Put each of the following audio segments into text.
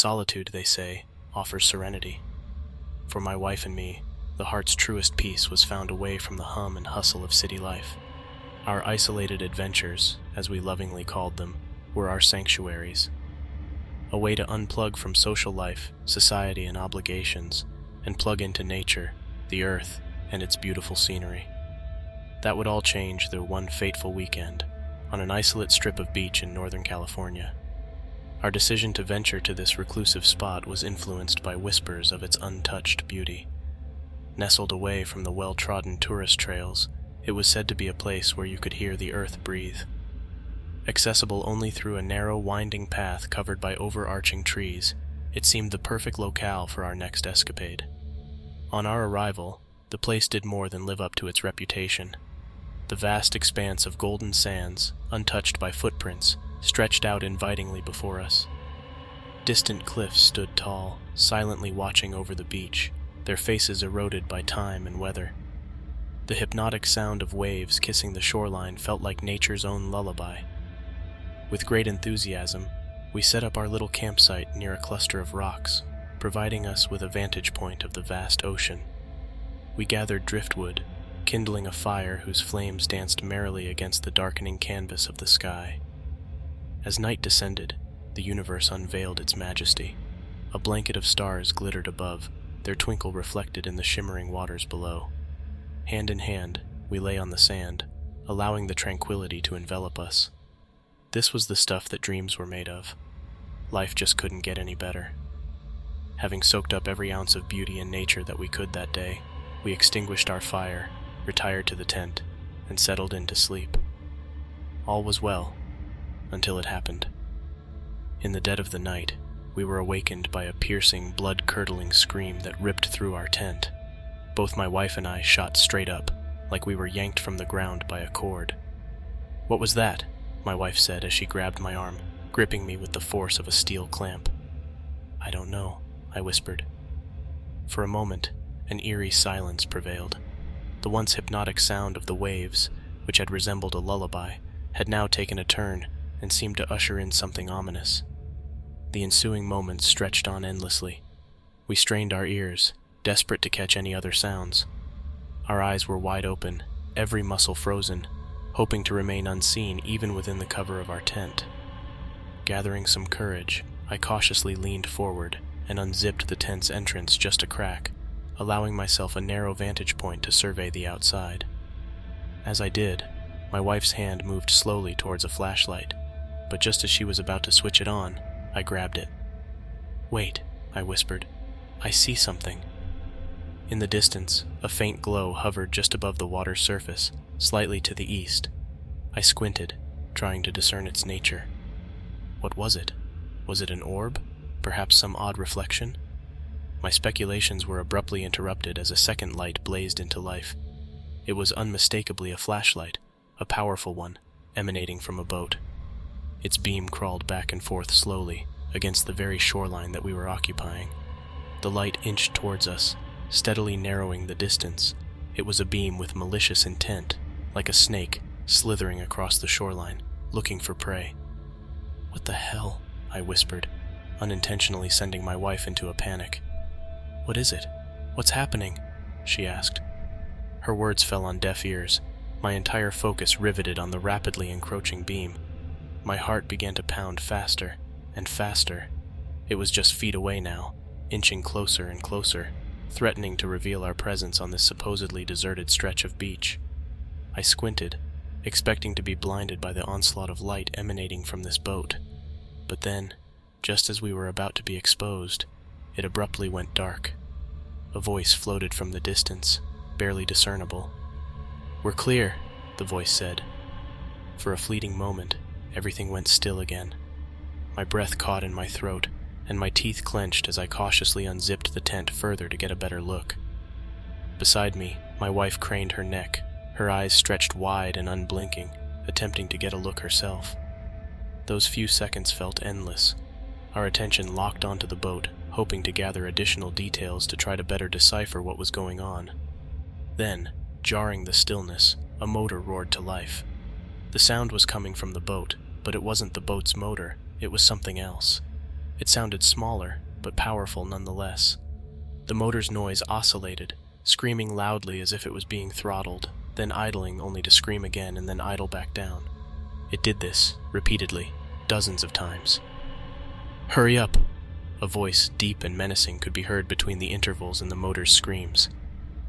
Solitude, they say, offers serenity. For my wife and me, the heart's truest peace was found away from the hum and hustle of city life. Our isolated adventures, as we lovingly called them, were our sanctuaries. A way to unplug from social life, society, and obligations, and plug into nature, the earth, and its beautiful scenery. That would all change the one fateful weekend, on an isolate strip of beach in Northern California. Our decision to venture to this reclusive spot was influenced by whispers of its untouched beauty. Nestled away from the well-trodden tourist trails, it was said to be a place where you could hear the earth breathe. Accessible only through a narrow, winding path covered by overarching trees, it seemed the perfect locale for our next escapade. On our arrival, the place did more than live up to its reputation. The vast expanse of golden sands, untouched by footprints, stretched out invitingly before us. Distant cliffs stood tall, silently watching over the beach, their faces eroded by time and weather. The hypnotic sound of waves kissing the shoreline felt like nature's own lullaby. With great enthusiasm, we set up our little campsite near a cluster of rocks, providing us with a vantage point of the vast ocean. We gathered driftwood, kindling a fire whose flames danced merrily against the darkening canvas of the sky. As night descended, the universe unveiled its majesty. A blanket of stars glittered above, their twinkle reflected in the shimmering waters below. Hand in hand, we lay on the sand, allowing the tranquility to envelop us. This was the stuff that dreams were made of. Life just couldn't get any better. Having soaked up every ounce of beauty and nature that we could that day, we extinguished our fire, retired to the tent, and settled in to sleep. All was well, until it happened. In the dead of the night, we were awakened by a piercing, blood-curdling scream that ripped through our tent. Both my wife and I shot straight up, like we were yanked from the ground by a cord. "What was that?" my wife said as she grabbed my arm, gripping me with the force of a steel clamp. "I don't know," I whispered. For a moment, an eerie silence prevailed. The once hypnotic sound of the waves, which had resembled a lullaby, had now taken a turn and seemed to usher in something ominous. The ensuing moments stretched on endlessly. We strained our ears, desperate to catch any other sounds. Our eyes were wide open, every muscle frozen, hoping to remain unseen even within the cover of our tent. Gathering some courage, I cautiously leaned forward and unzipped the tent's entrance just a crack, allowing myself a narrow vantage point to survey the outside. As I did, my wife's hand moved slowly towards a flashlight, but just as she was about to switch it on, I grabbed it. "Wait," I whispered. "I see something." In the distance, a faint glow hovered just above the water's surface, slightly to the east. I squinted, trying to discern its nature. What was it? Was it an orb? Perhaps some odd reflection? My speculations were abruptly interrupted as a second light blazed into life. It was unmistakably a flashlight, a powerful one, emanating from a boat. Its beam crawled back and forth slowly, against the very shoreline that we were occupying. The light inched towards us, steadily narrowing the distance. It was a beam with malicious intent, like a snake slithering across the shoreline, looking for prey. "What the hell?" I whispered, unintentionally sending my wife into a panic. "What is it? What's happening?" she asked. Her words fell on deaf ears, my entire focus riveted on the rapidly encroaching beam. My heart began to pound faster and faster. It was just feet away now, inching closer and closer, threatening to reveal our presence on this supposedly deserted stretch of beach. I squinted, expecting to be blinded by the onslaught of light emanating from this boat. But then, just as we were about to be exposed, it abruptly went dark. A voice floated from the distance, barely discernible. "We're clear," the voice said. For a fleeting moment, everything went still again. My breath caught in my throat, and my teeth clenched as I cautiously unzipped the tent further to get a better look. Beside me, my wife craned her neck, her eyes stretched wide and unblinking, attempting to get a look herself. Those few seconds felt endless. Our attention locked onto the boat, hoping to gather additional details to try to better decipher what was going on. Then, jarring the stillness, a motor roared to life. The sound was coming from the boat, but it wasn't the boat's motor, it was something else. It sounded smaller, but powerful nonetheless. The motor's noise oscillated, screaming loudly as if it was being throttled, then idling only to scream again and then idle back down. It did this, repeatedly, dozens of times. "Hurry up!" A voice, deep and menacing, could be heard between the intervals in the motor's screams.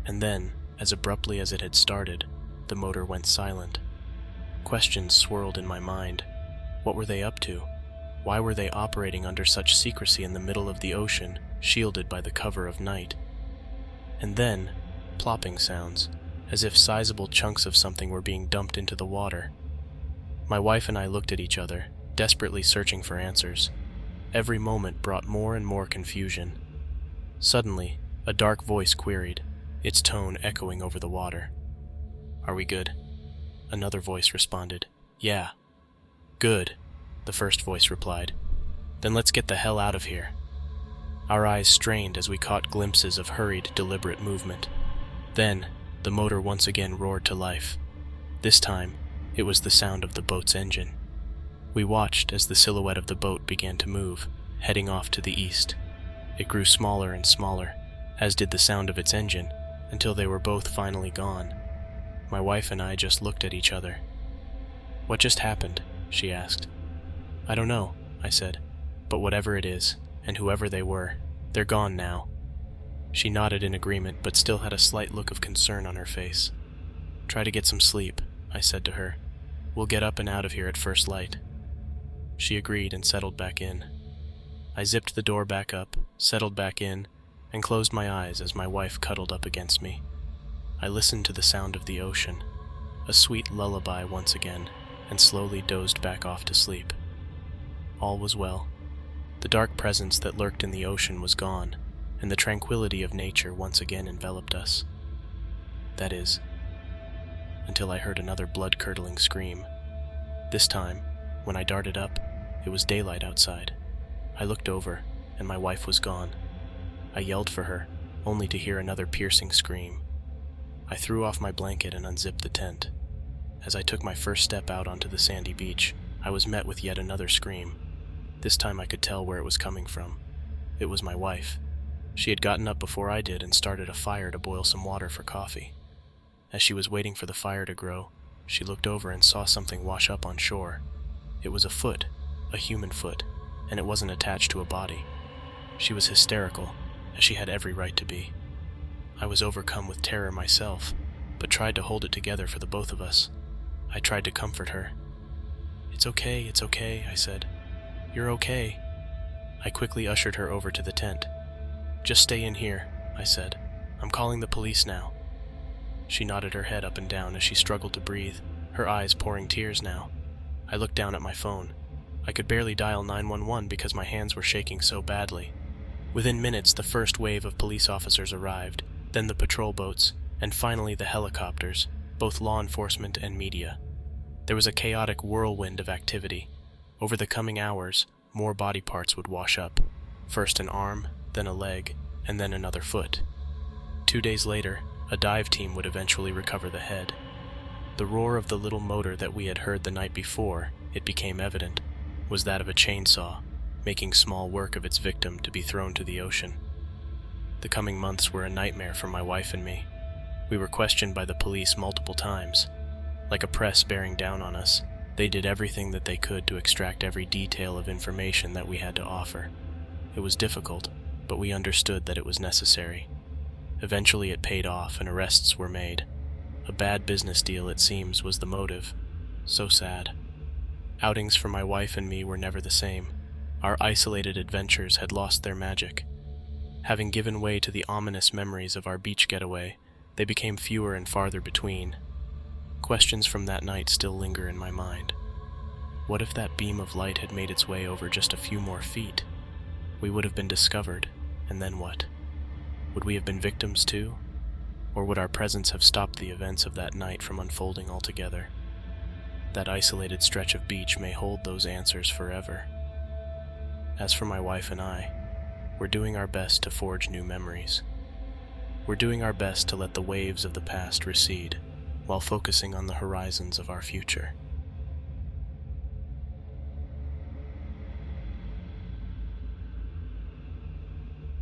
And then, as abruptly as it had started, the motor went silent. Questions swirled in my mind. What were they up to? Why were they operating under such secrecy in the middle of the ocean, shielded by the cover of night? And then, plopping sounds, as if sizable chunks of something were being dumped into the water. My wife and I looked at each other, desperately searching for answers. Every moment brought more and more confusion. Suddenly, a dark voice queried, its tone echoing over the water. "Are we good?" Another voice responded, "Yeah." "Good," the first voice replied. "Then let's get the hell out of here." Our eyes strained as we caught glimpses of hurried, deliberate movement. Then, the motor once again roared to life. This time, it was the sound of the boat's engine. We watched as the silhouette of the boat began to move, heading off to the east. It grew smaller and smaller, as did the sound of its engine, until they were both finally gone. My wife and I just looked at each other. "What just happened?" she asked. "I don't know," I said, "but whatever it is, and whoever they were, they're gone now." She nodded in agreement, but still had a slight look of concern on her face. "Try to get some sleep," I said to her. "We'll get up and out of here at first light." She agreed and settled back in. I zipped the door back up, settled back in, and closed my eyes as my wife cuddled up against me. I listened to the sound of the ocean, a sweet lullaby once again, and slowly dozed back off to sleep. All was well. The dark presence that lurked in the ocean was gone, and the tranquility of nature once again enveloped us. That is, until I heard another blood-curdling scream. This time, when I darted up, it was daylight outside. I looked over, and my wife was gone. I yelled for her, only to hear another piercing scream. I threw off my blanket and unzipped the tent. As I took my first step out onto the sandy beach, I was met with yet another scream. This time I could tell where it was coming from. It was my wife. She had gotten up before I did and started a fire to boil some water for coffee. As she was waiting for the fire to grow, she looked over and saw something wash up on shore. It was a foot, a human foot, and it wasn't attached to a body. She was hysterical, as she had every right to be. I was overcome with terror myself, but tried to hold it together for the both of us. I tried to comfort her. It's okay, I said. "You're okay." I quickly ushered her over to the tent. "Just stay in here," I said. "I'm calling the police now." She nodded her head up and down as she struggled to breathe, her eyes pouring tears now. I looked down at my phone. I could barely dial 911 because my hands were shaking so badly. Within minutes, the first wave of police officers arrived, then the patrol boats, and finally the helicopters, both law enforcement and media. There was a chaotic whirlwind of activity. Over the coming hours, more body parts would wash up. First an arm, then a leg, and then another foot. 2 days later, a dive team would eventually recover the head. The roar of the little motor that we had heard the night before, it became evident, was that of a chainsaw, making small work of its victim to be thrown to the ocean. The coming months were a nightmare for my wife and me. We were questioned by the police multiple times. Like a press bearing down on us, they did everything that they could to extract every detail of information that we had to offer. It was difficult, but we understood that it was necessary. Eventually it paid off and arrests were made. A bad business deal, it seems, was the motive. So sad. Outings for my wife and me were never the same. Our isolated adventures had lost their magic. Having given way to the ominous memories of our beach getaway, they became fewer and farther between. Questions from that night still linger in my mind. What if that beam of light had made its way over just a few more feet? We would have been discovered, and then what? Would we have been victims too? Or would our presence have stopped the events of that night from unfolding altogether? That isolated stretch of beach may hold those answers forever. As for my wife and I, we're doing our best to forge new memories. We're doing our best to let the waves of the past recede, while focusing on the horizons of our future.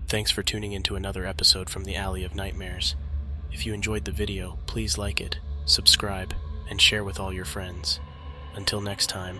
Thanks for tuning into another episode from the Alley of Nightmares. If you enjoyed the video, please like it, subscribe, and share with all your friends. Until next time,